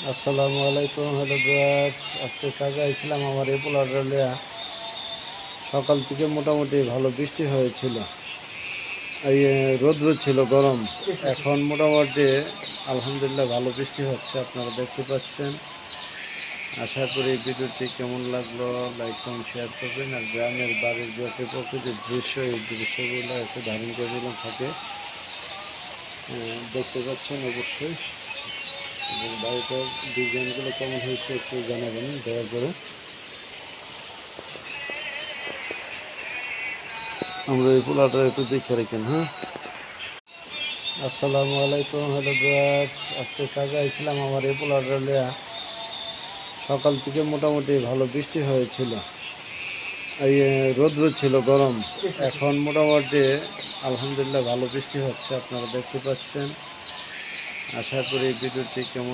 আসসালামু আলাইকুম। Hello viewers, আজকে কাজে আইছিলাম আমার এই পোলারটা লিয়া। সকাল থেকে মোটামুটি ভালো বৃষ্টি হয়েছিল, এই রৌদ্র ছিল গরম। এখন মোটামুটি আলহামদুলিল্লাহ ভালো বৃষ্টি হচ্ছে, আপনারা দেখতে পাচ্ছেন। আশা করি ভিডিওটি কেমন লাগলো লাইক কমেন্ট শেয়ার করবেন। আর গ্রামের বাড়ির যে একটা প্রকৃতির দৃশ্য, এই দৃশ্যগুলো একটু ধারণ করে থাকে দেখতে পাচ্ছেন অবশ্যই। এবং বাড়িটার ডিজাইনগুলো কেমন হয়েছে একটু জানাবেন দয়া করে। আমরা এই পোলাটা একটু দেখে রাখেন। হ্যাঁ, আসসালামু আলাইকুম। হ্যালো ভিউয়ার্স, আজকে কাজে আইছিলাম আমার এই পোলাটা লিয়া। সকাল থেকে মোটামুটি ভালো বৃষ্টি হয়েছিল, এই রৌদ্র ছিল গরম। এখন মোটামুটি আলহামদুলিল্লাহ ভালো বৃষ্টি হচ্ছে, আপনারা দেখতে পাচ্ছেন। আশা করি ভিডিওটি কেমন